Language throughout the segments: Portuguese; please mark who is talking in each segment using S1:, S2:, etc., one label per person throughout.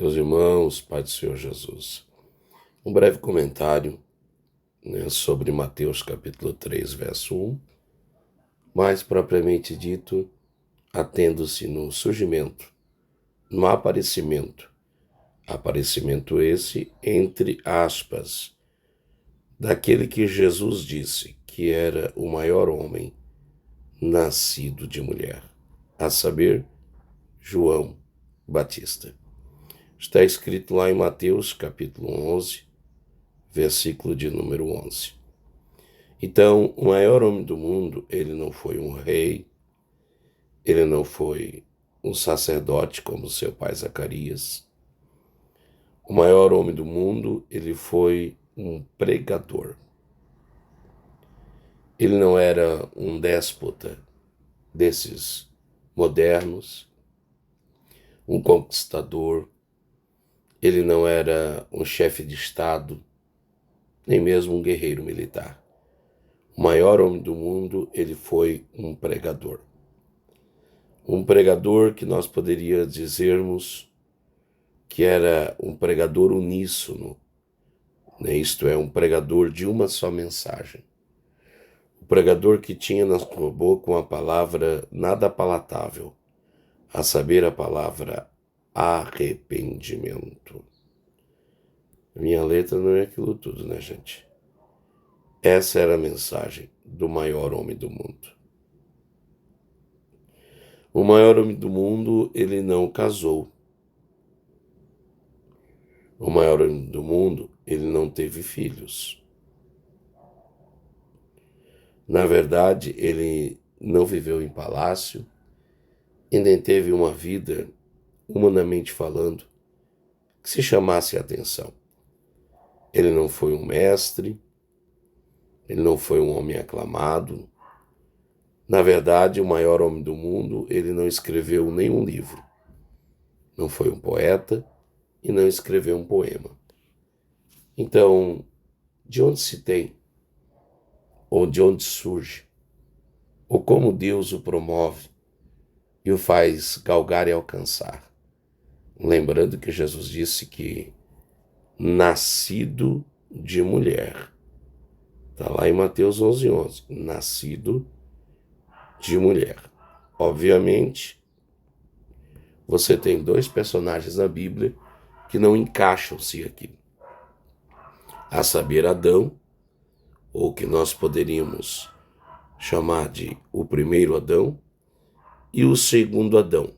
S1: Meus irmãos, Pai do Senhor Jesus. Um breve comentário, sobre Mateus capítulo 3, verso 1, mais propriamente dito, atendo-se no surgimento, no aparecimento esse, entre aspas, daquele que Jesus disse que era o maior homem nascido de mulher, a saber, João Batista. Está escrito lá em Mateus capítulo 11, versículo de número 11. Então, o maior homem do mundo, ele não foi um rei, ele não foi um sacerdote como seu pai Zacarias. O maior homem do mundo, ele foi um pregador. Ele não era um déspota desses modernos, um conquistador. Ele não era um chefe de Estado, nem mesmo um guerreiro militar. O maior homem do mundo, ele foi um pregador. Um pregador que nós poderíamos dizermos que era um pregador uníssono, né? Isto é, um pregador de uma só mensagem. O pregador que tinha na sua boca uma palavra nada palatável, a saber, a palavra arrependimento. Minha letra não é aquilo tudo, né, gente? Essa era a mensagem do maior homem do mundo. O maior homem do mundo, ele não casou. O maior homem do mundo, ele não teve filhos. Na verdade, ele não viveu em palácio e nem teve uma vida, humanamente falando, que se chamasse a atenção. Ele não foi um mestre, ele não foi um homem aclamado. Na verdade, o maior homem do mundo, ele não escreveu nenhum livro. Não foi um poeta e não escreveu um poema. Então, de onde se tem, ou de onde surge, ou como Deus o promove e o faz galgar e alcançar? Lembrando que Jesus disse que nascido de mulher. Está lá em Mateus 11:11. Nascido de mulher. Obviamente, você tem dois personagens na Bíblia que não encaixam-se aqui. A saber, Adão, ou que nós poderíamos chamar de o primeiro Adão, e o segundo Adão,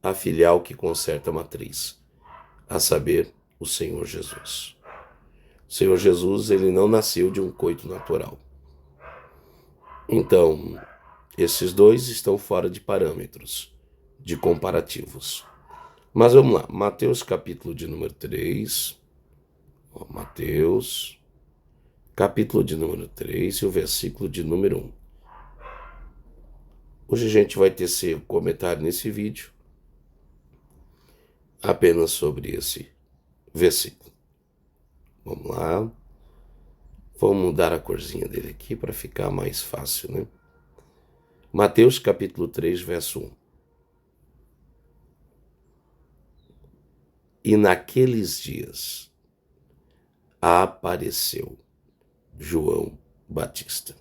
S1: a filial que conserta a matriz, a saber, o Senhor Jesus. O Senhor Jesus, ele não nasceu de um coito natural. Então, esses dois estão fora de parâmetros, de comparativos. Mas vamos lá, Mateus capítulo de número 3, Mateus capítulo de número 3 e o versículo de número 1. Hoje a gente vai tecer comentário nesse vídeo apenas sobre esse versículo. Vamos lá. Vamos mudar a corzinha dele aqui para ficar mais fácil, né? Mateus capítulo 3, verso 1. E naqueles dias apareceu João Batista.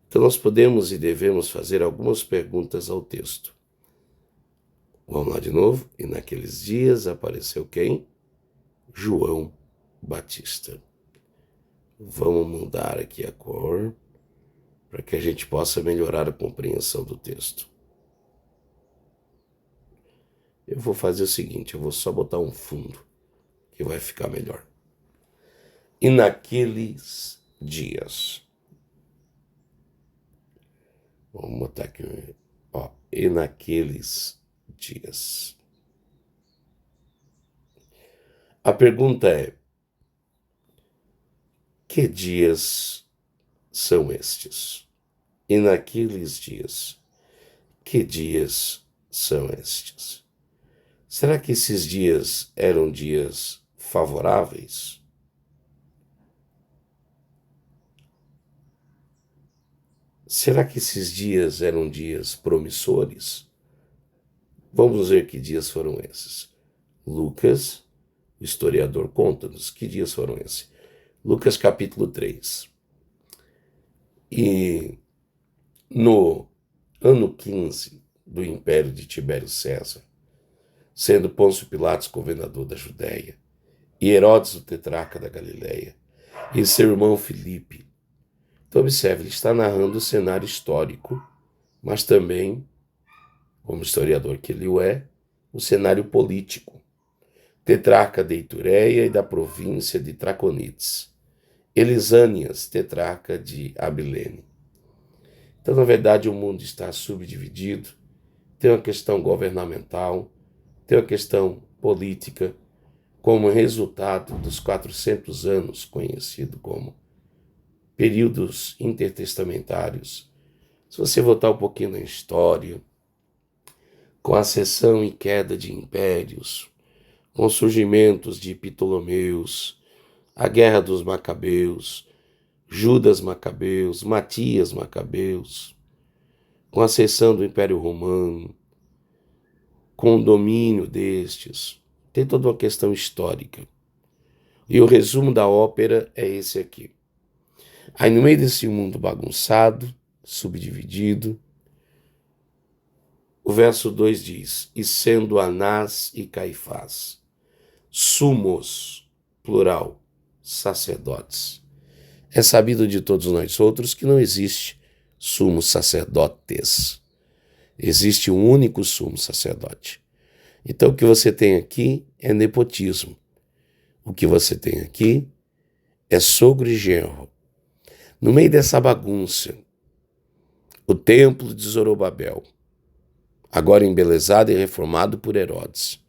S1: Então nós podemos e devemos fazer algumas perguntas ao texto. Vamos lá de novo. E naqueles dias apareceu quem? João Batista. Vamos mudar aqui a cor para que a gente possa melhorar a compreensão do texto. Eu vou fazer o seguinte, eu vou só botar um fundo que vai ficar melhor. E naqueles dias. Vamos botar aqui, ó. E naqueles dias. A pergunta é: que dias são estes? E naqueles dias, que dias são estes? Será que esses dias eram dias favoráveis? Será que esses dias eram dias promissores? Vamos ver que dias foram esses. Lucas, o historiador, conta-nos que dias foram esses. Lucas capítulo 3. E no ano 15 do império de Tibério César, sendo Pôncio Pilatos governador da Judéia, e Herodes o tetrarca da Galileia, e seu irmão Filipe. Então observe, ele está narrando o cenário histórico, mas também, como historiador que ele o cenário político. Tetrarca de Itureia e da província de Traconites. Elisânias, tetrarca de Abilene. Então, na verdade, o mundo está subdividido. Tem uma questão governamental, tem uma questão política, como resultado dos 400 anos, conhecido como períodos intertestamentários. Se você voltar um pouquinho na história, com a ascensão e queda de impérios, com os surgimentos de Ptolomeus, a guerra dos Macabeus, Judas Macabeus, Matias Macabeus, com a ascensão do Império Romano, com o domínio destes, tem toda uma questão histórica. E o resumo da ópera é esse aqui. Aí no meio desse mundo bagunçado, subdividido, o verso 2 diz, e sendo Anás e Caifás, sumos, plural, sacerdotes. É sabido de todos nós outros que não existe sumos sacerdotes. Existe um único sumo sacerdote. Então o que você tem aqui é nepotismo. O que você tem aqui é sogro e genro. No meio dessa bagunça, o templo de Zorobabel, agora embelezado e reformado por Herodes,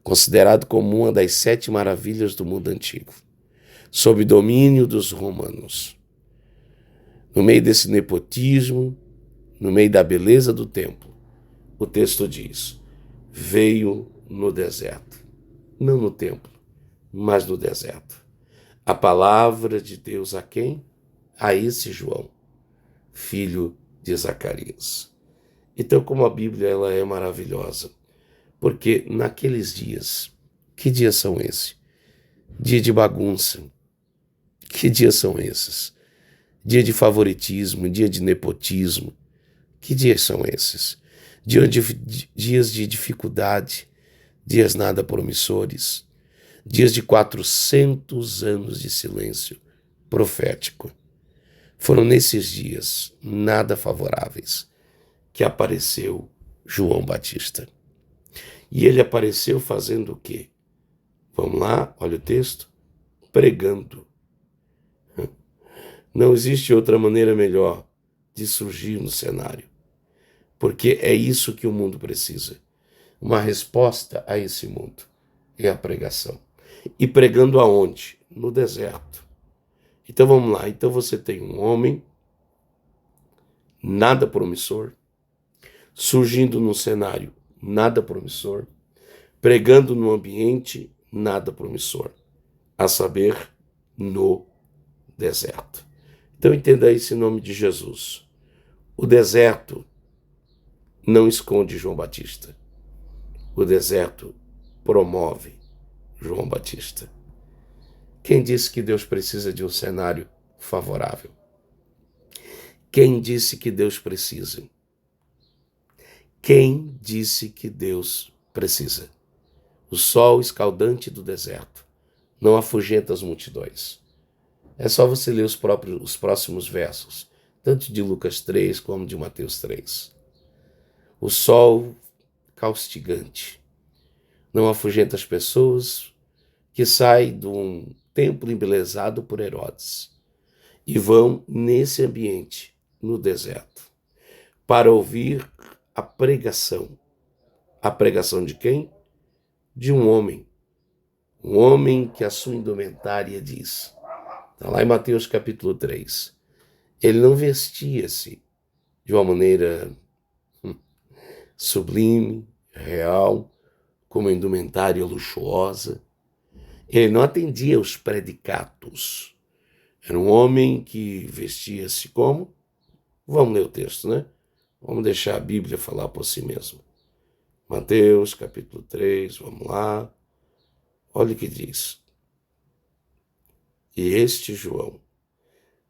S1: considerado como uma das 7 maravilhas do mundo antigo, sob domínio dos romanos. No meio desse nepotismo, no meio da beleza do templo, o texto diz, veio no deserto. Não no templo, mas no deserto. A palavra de Deus a quem? A esse João, filho de Zacarias. Então, como a Bíblia ela é maravilhosa, porque naqueles dias, que dias são esses? Dia de bagunça. Que dias são esses? Dia de favoritismo, dia de nepotismo. Que dias são esses? Dias de dificuldade, dias nada promissores, dias de 400 anos de silêncio profético. Foram nesses dias nada favoráveis que apareceu João Batista. E ele apareceu fazendo o quê? Vamos lá, olha o texto. Pregando. Não existe outra maneira melhor de surgir no cenário. Porque é isso que o mundo precisa. Uma resposta a esse mundo é a pregação. E pregando aonde? No deserto. Então vamos lá. Então você tem um homem nada promissor, surgindo num cenário nada promissor, pregando num ambiente nada promissor, a saber, no deserto. Então entenda esse nome de Jesus. O deserto não esconde João Batista. O deserto promove João Batista. Quem disse que Deus precisa de um cenário favorável? Quem disse que Deus precisa? Quem disse que Deus precisa? O sol escaldante do deserto não afugenta as multidões. É só você ler os próximos versos, tanto de Lucas 3 como de Mateus 3. O sol caustigante não afugenta as pessoas que saem de um templo embelezado por Herodes e vão nesse ambiente, no deserto, para ouvir a pregação. A pregação de quem? De um homem que a sua indumentária diz. Está lá em Mateus capítulo 3. Ele não vestia-se de uma maneira sublime, real, com uma indumentária luxuosa. Ele não atendia aos predicatos. Era um homem que vestia-se como? Vamos ler o texto, né? Vamos deixar a Bíblia falar por si mesma. Mateus capítulo 3, vamos lá. Olha o que diz. E este João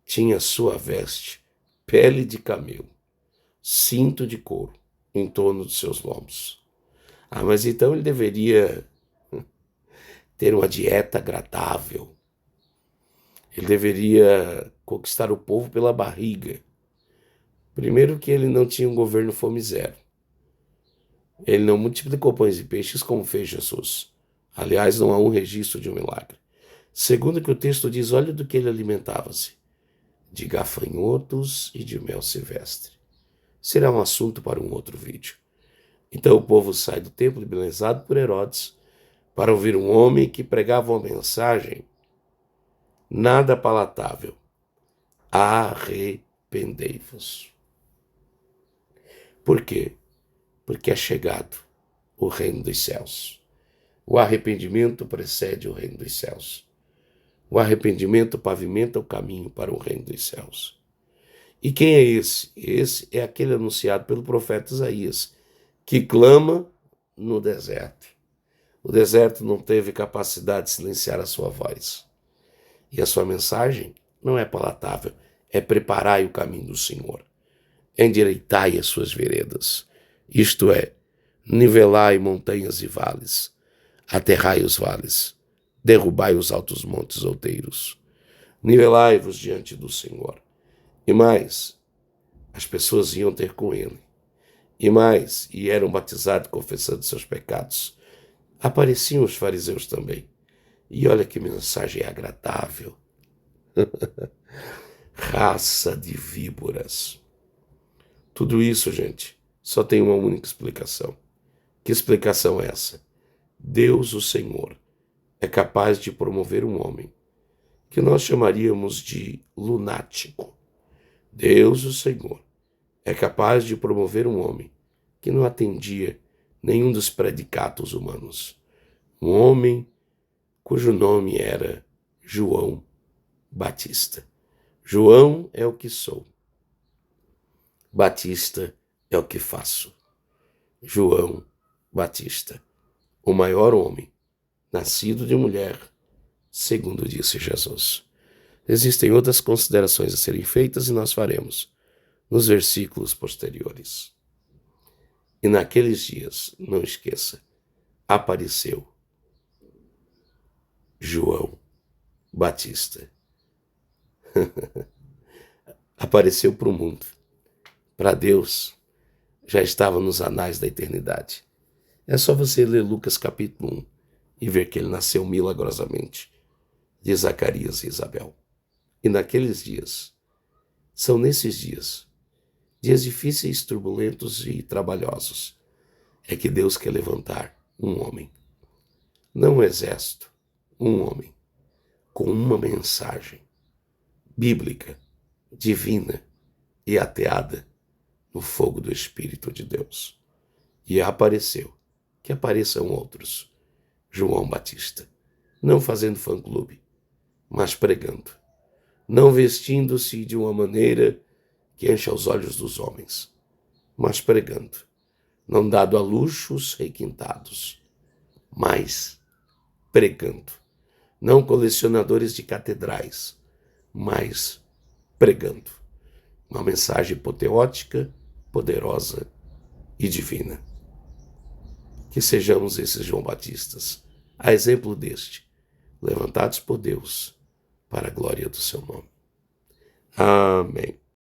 S1: tinha sua veste, pele de camelo, cinto de couro em torno dos seus lombos. Mas então ele deveria ter uma dieta agradável. Ele deveria conquistar o povo pela barriga. Primeiro que ele não tinha um governo fome zero. Ele não multiplicou pães e peixes como fez Jesus. Aliás, não há um registro de um milagre. Segundo que o texto diz, olha do que ele alimentava-se. De gafanhotos e de mel silvestre. Será um assunto para um outro vídeo. Então o povo sai do templo embelezado por Herodes para ouvir um homem que pregava uma mensagem nada palatável. Arrependei-vos. Por quê? Porque é chegado o reino dos céus. O arrependimento precede o reino dos céus. O arrependimento pavimenta o caminho para o reino dos céus. E quem é esse? Esse é aquele anunciado pelo profeta Isaías, que clama no deserto. O deserto não teve capacidade de silenciar a sua voz. E a sua mensagem não é palatável, é preparai o caminho do Senhor. Endireitai as suas veredas. Isto é, nivelai montanhas e vales, aterrai os vales, derrubai os altos montes outeiros. Nivelai-vos diante do Senhor. E mais, as pessoas iam ter com ele. E mais, e eram batizados confessando seus pecados. Apareciam os fariseus também. E olha que mensagem agradável. Raça de víboras. Tudo isso, gente, só tem uma única explicação. Que explicação é essa? Deus, o Senhor, é capaz de promover um homem que nós chamaríamos de lunático. Deus, o Senhor, é capaz de promover um homem que não atendia nenhum dos predicados humanos. Um homem cujo nome era João Batista. João é o que sou. Batista é o que faço. João Batista, o maior homem, nascido de mulher, segundo disse Jesus. Existem outras considerações a serem feitas e nós faremos nos versículos posteriores. E naqueles dias, não esqueça, apareceu João Batista. Apareceu para o mundo. Para Deus, já estava nos anais da eternidade. É só você ler Lucas capítulo 1 e ver que ele nasceu milagrosamente de Zacarias e Isabel. E naqueles dias, são nesses dias, dias difíceis, turbulentos e trabalhosos, é que Deus quer levantar um homem, não um exército, um homem, com uma mensagem bíblica, divina e ateada no fogo do Espírito de Deus. E apareceu, que apareçam outros, João Batista, não fazendo fã-clube, mas pregando, não vestindo-se de uma maneira que encha os olhos dos homens, mas pregando, não dado a luxos requintados, mas pregando, não colecionadores de catedrais, mas pregando uma mensagem apoteótica, poderosa e divina. Que sejamos esses João Batistas, a exemplo deste, levantados por Deus para a glória do seu nome. Amém.